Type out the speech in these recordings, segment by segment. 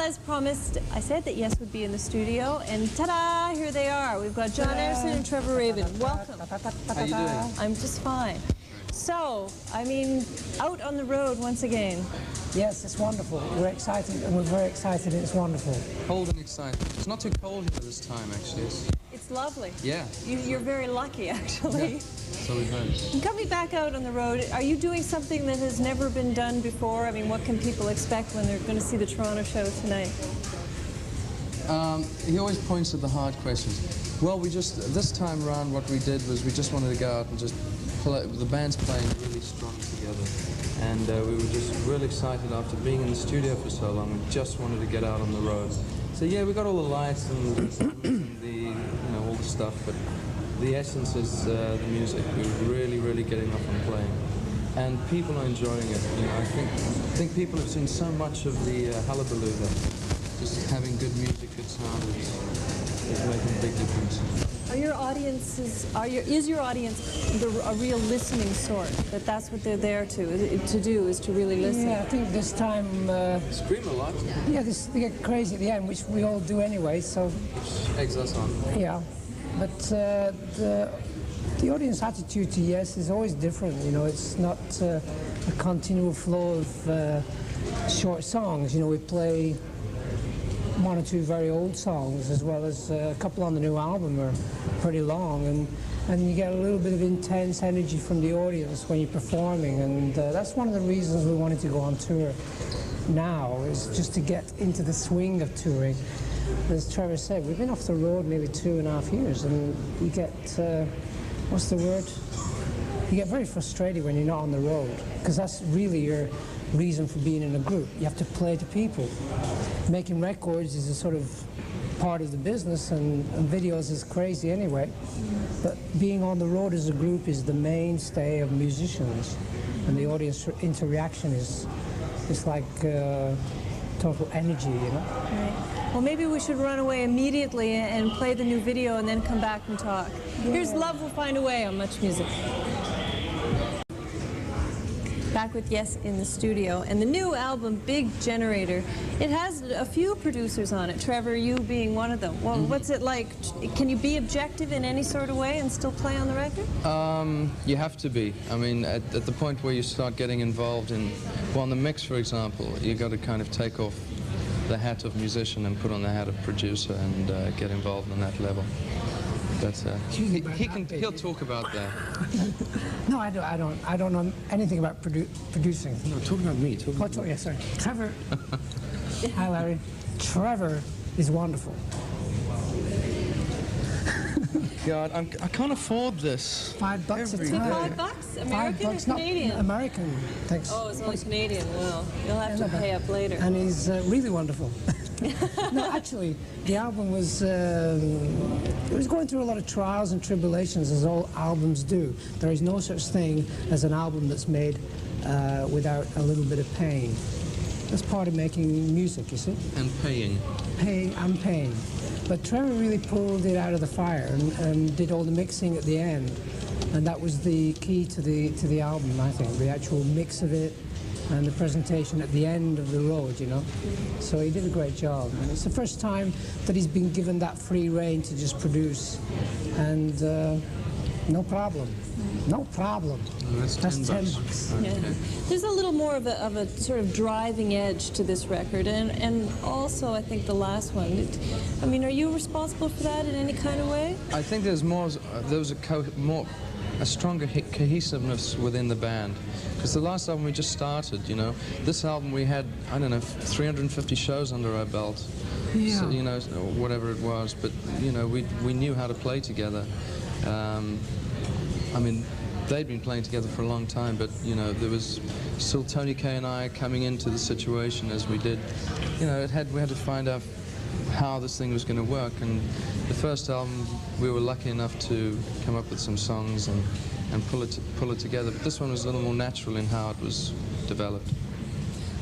as promised, I said that Yes would be in the studio, and ta-da, here they are. We've got John Anderson and Trevor Rabin. Welcome. How you doing? I'm just fine. So, I mean, out on the road once again. Yes, it's wonderful. We're excited, and we're very excited. It's wonderful. Cold and excited. It's not too cold here this time, actually. It's lovely. Yeah. You're very lucky, actually. Yeah. So we've heard. Coming back out on the road, are you doing something that has never been done before? I mean, what can people expect when they're going to see the Toronto show tonight? He always points at the hard questions. Well, this time around what we did was we just wanted to go out and just play. The band's playing really strong together. And we were just really excited after being in the studio for so long. We just wanted to get out on the road. So yeah, we got all the lights and the all the stuff, but the essence is the music. We're really getting up and playing, and people are enjoying it. You know, I think people have seen so much of the hullabaloo that just having good music, good sound is making a big difference. Are your audiences? Is your audience a real listening sort? That's what they're there to do, is to really listen. Yeah, I think this time. Scream a lot. Yeah, they get crazy at the end, which we all do anyway. So. Which eggs us on. Yeah, but the audience attitude to Yes is always different. You know, it's not a continual flow of short songs. You know, we play one or two very old songs, as well as a couple on the new album are pretty long, and you get a little bit of intense energy from the audience when you're performing, and that's one of the reasons we wanted to go on tour now, is just to get into the swing of touring. As Trevor said, we've been off the road maybe 2.5 years, and you get, what's the word? You get very frustrated when you're not on the road, because that's really your reason for being in a group. You have to play to people. Making records is a sort of part of the business, and videos is crazy anyway. But being on the road as a group is the mainstay of musicians, and the audience interaction is like total energy, you know. Right. Well, maybe we should run away immediately and play the new video and then come back and talk. Yeah. Here's Love Will Find a Way on Much Music. Back with Yes in the studio, and the new album, Big Generator, it has a few producers on it, Trevor, you being one of them. Well, what's it like? Can you be objective in any sort of way and still play on the record? You have to be. I mean, at the point where you start getting involved in, well, on the mix, for example, you got to kind of take off the hat of musician and put on the hat of producer and get involved on that level. But he'll talk about that. No, I don't know anything about producing. No, talk about me. Yeah, sorry. Trevor. Hi, Larry. Trevor is wonderful. God, I can't afford this. $5 a time. $5? American or Canadian? Not American, thanks. Oh, it's only Canadian. Well, you'll have to pay up later. And he's really wonderful. No, actually, the album was it was going through a lot of trials and tribulations, as all albums do. There is no such thing as an album that's made without a little bit of pain. That's part of making music, you see. And paying. Paying. But Trevor really pulled it out of the fire and did all the mixing at the end, and that was the key to the album, I think. The actual mix of it and the presentation at the end of the road, you know. So he did a great job, and it's the first time that he's been given that free rein to just produce, and no problem. No problem. That's $10. Okay. Yeah. There's a little more of a sort of driving edge to this record, and also I think the last one. I mean, are you responsible for that in any kind of way? I think there was a stronger cohesiveness within the band, because the last album we just started, you know. This album we had, I don't know, 350 shows under our belt. Yeah. So, you know, whatever it was, but you know, we knew how to play together. I mean, they'd been playing together for a long time, but, you know, there was still Tony Kaye and I coming into the situation as we did. You know, we had to find out how this thing was going to work, and the first album we were lucky enough to come up with some songs and pull it together, but this one was a little more natural in how it was developed.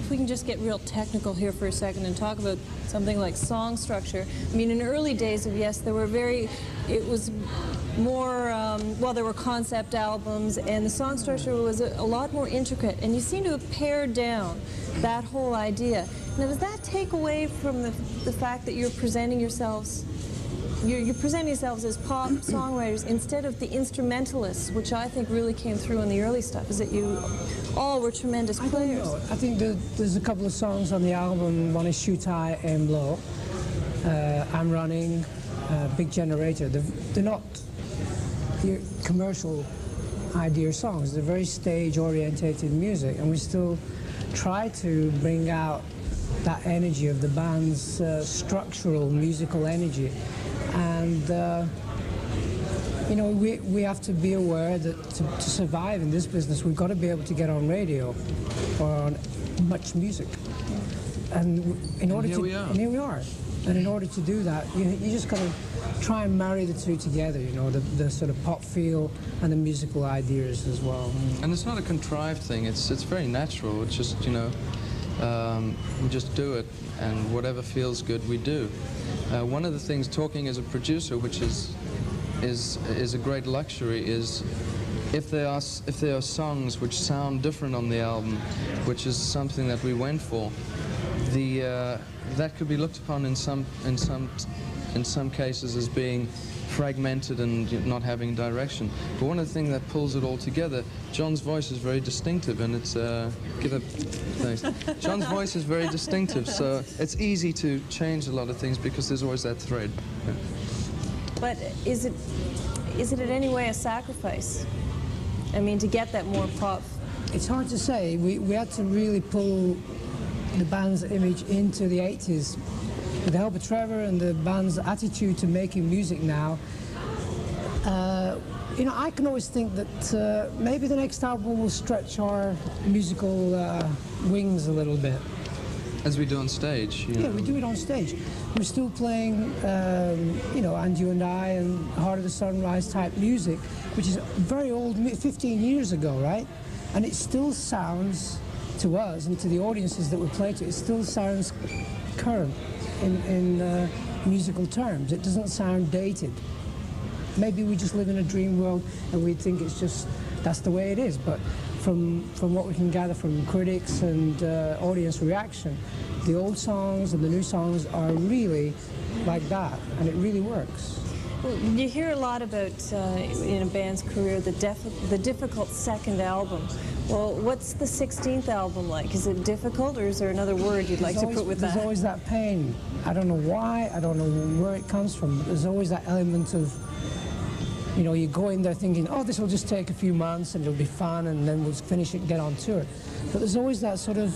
If we can just get real technical here for a second and talk about something like song structure. I mean, in early days of Yes, there was more, well, there were concept albums, and the song structure was a lot more intricate, and you seem to have pared down that whole idea. Now, does that take away from the fact that you're presenting yourselves, you're presenting yourselves as pop songwriters instead of the instrumentalists, which I think really came through in the early stuff, is that you all were tremendous players? I don't know. I think there's a couple of songs on the album. One is Shoot High, Aim Low, I'm Running, Big Generator. They're not your commercial idea songs. They're very stage-orientated music, and we still try to bring out that energy of the band's structural musical energy. And you know, we have to be aware that to survive in this business, we've got to be able to get on radio or on much music. And in order to, and here we are. And in order to do that, you just got to try and marry the two together, you know, the sort of pop feel and the musical ideas as well. And it's not a contrived thing, it's very natural. It's just, you know, we just do it, and whatever feels good, we do. One of the things, talking as a producer, which is a great luxury, is if there are songs which sound different on the album, which is something that we went for, that could be looked upon in some cases as being fragmented and not having direction. But one of the things that pulls it all together, John's voice is very distinctive, and it's thanks. John's voice is very distinctive, so it's easy to change a lot of things because there's always that thread. Yeah. But is it in any way a sacrifice? I mean, to get that more pop. It's hard to say. We had to really pull the band's image into the 80s. With the help of Trevor and the band's attitude to making music now, you know, I can always think that maybe the next album will stretch our musical wings a little bit. As we do on stage. You know. Yeah, we do it on stage. We're still playing, you know, And You and I and Heart of the Sunrise type music, which is very old, 15 years ago, right? And it still sounds, to us and to the audiences that we play to, it still sounds current in musical terms. It doesn't sound dated. Maybe we just live in a dream world and we think it's just, that's the way it is. But from what we can gather from critics and audience reaction, the old songs and the new songs are really like that, and it really works. Well, you hear a lot about, in a band's career, the difficult second album. Well, what's the 16th album like? Is it difficult, or is there another word you'd like to put with that? There's always that pain. I don't know why, I don't know where it comes from, but there's always that element of, you know, you go in there thinking, oh, this will just take a few months and it'll be fun and then we'll finish it and get on tour. But there's always that sort of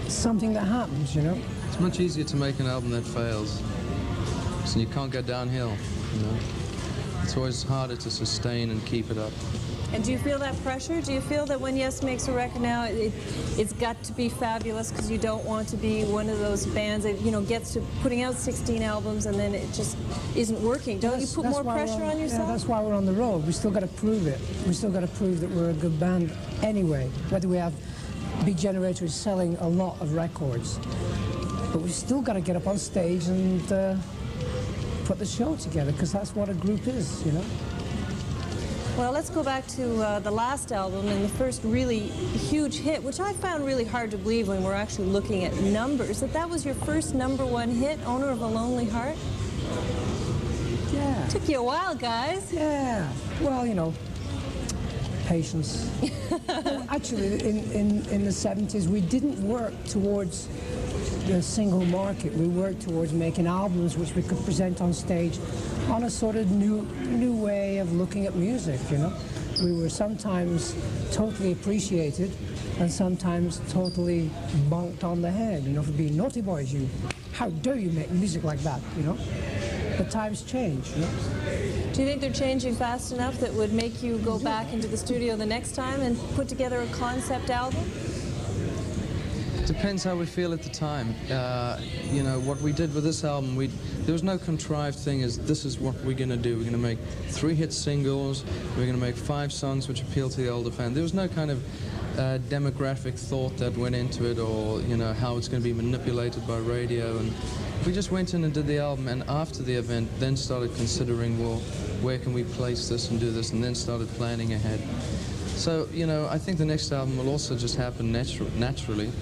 something that happens, you know? It's much easier to make an album that fails. So you can't go downhill, you know? It's always harder to sustain and keep it up. And do you feel that pressure? Do you feel that when Yes makes a record now, it's got to be fabulous because you don't want to be one of those bands that, you know, gets to putting out 16 albums and then it just isn't working? Don't you put more pressure on yourself? Yeah, that's why we're on the road. We still got to prove it. We still got to prove that we're a good band anyway, whether we have Big Generator is selling a lot of records. But we still got to get up on stage and put the show together, because that's what a group is, you know? Well, let's go back to the last album and the first really huge hit, which I found really hard to believe when we're actually looking at numbers, that was your first #1 hit, Owner of a Lonely Heart? Yeah. Took you a while, guys. Yeah. Well, you know, patience. Actually, in the 70s, we didn't work towards the single market. We worked towards making albums which we could present on stage on a sort of new way of looking at music, you know. We were sometimes totally appreciated and sometimes totally bonked on the head, you know, for being naughty boys. How dare you make music like that, you know? But times change, you know. Do you think they're changing fast enough that would make you go back into the studio the next time and put together a concept album? Depends how we feel at the time. You know, what we did with this album, there was no contrived thing as this is what we're going to do. We're going to make 3 hit singles, we're going to make 5 songs which appeal to the older fan. There was no kind of demographic thought that went into it, or, you know, how it's going to be manipulated by radio. And we just went in and did the album, and after the event then started considering, well, where can we place this and do this, and then started planning ahead. So, you know, I think the next album will also just happen naturally,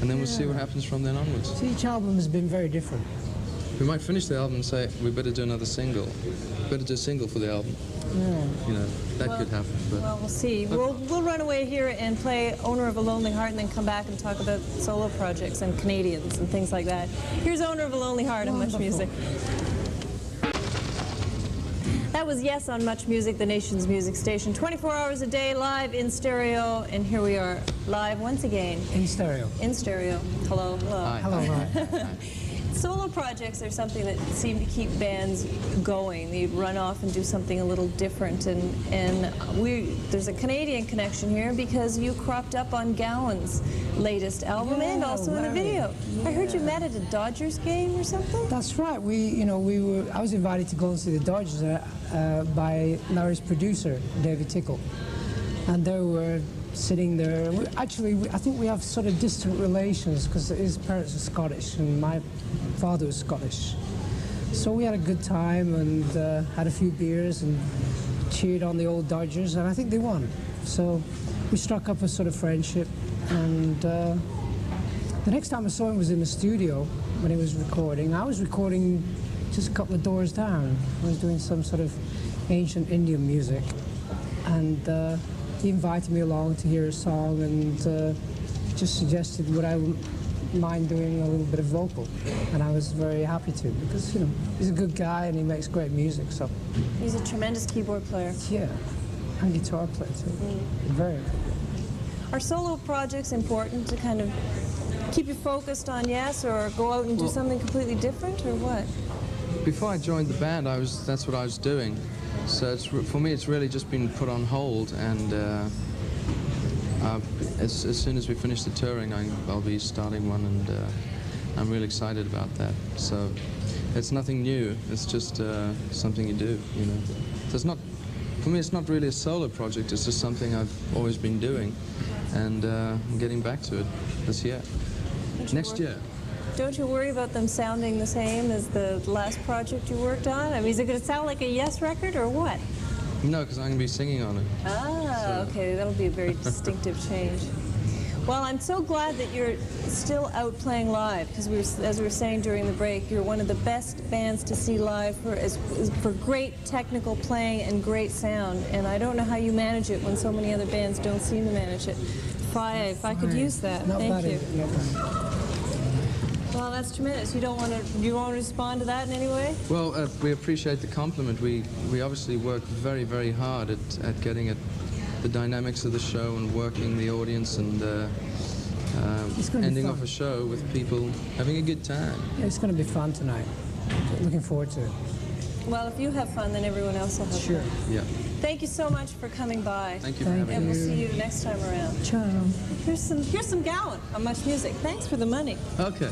and then we'll see what happens from then onwards. So each album has been very different. We might finish the album and say, we better do another single. Better do a single for the album. Yeah. You know, that could happen. But Well, we'll see. We'll run away here and play Owner of a Lonely Heart and then come back and talk about solo projects and Canadians and things like that. Here's Owner of a Lonely Heart on Much Music. That was Yes on Much Music, the nation's music station. 24 hours a day, live in stereo. And here we are, live once again. In stereo. In stereo. Hello, hello. Hi. Hello, hi. Solo projects are something that seem to keep bands going. They run off and do something a little different, and there's a Canadian connection here because you cropped up on Gowan's latest album and also in the video. I heard you met at a Dodgers game or something. That's right. I was invited to go and see the Dodgers by Laurie's producer, David Tickle, and they were sitting there. I think we have sort of distant relations because his parents are Scottish and my father was Scottish. So we had a good time and had a few beers and cheered on the old Dodgers, and I think they won. So we struck up a sort of friendship, and the next time I saw him was in the studio when he was recording. I was recording just a couple of doors down. I was doing some sort of ancient Indian music, and he invited me along to hear a song and just suggested would I mind doing a little bit of vocal, and I was very happy to because, you know, he's a good guy and he makes great music. So He's a tremendous keyboard player. yeah, and guitar player too. Very. Are solo projects important to kind of keep you focused on Yes, or go out and do something completely different, or what? before I joined the band, that's what I was doing. So for me, it's really just been put on hold, and as soon as we finish the touring, I'll be starting one, and I'm really excited about that. So it's nothing new. It's just something you do, you know. So it's not, for me, it's not really a solo project. It's just something I've always been doing, and I'm getting back to it this year. Next year. Don't you worry about them sounding the same as the last project you worked on? I mean, is it going to sound like a Yes record or what? No, because I'm going to be singing on it. Ah, okay, that'll be a very distinctive change. Well, I'm so glad that you're still out playing live, because as we were saying during the break, you're one of the best bands to see live for great technical playing and great sound. And I don't know how you manage it when so many other bands don't seem to manage it. If I could use that, thank you. Well, that's tremendous. Do you want to respond to that in any way? Well, we appreciate the compliment. We obviously work very, very hard at getting at the dynamics of the show and working the audience and ending off a show with people having a good time. Yeah, it's going to be fun tonight. Looking forward to it. Well, if you have fun, then everyone else will have Sure. fun. Yeah. Thank you so much for coming by. Thank you for having And me. we'll see you next time around. Ciao. Here's some Gowan on Much Music. Thanks for the money. Okay.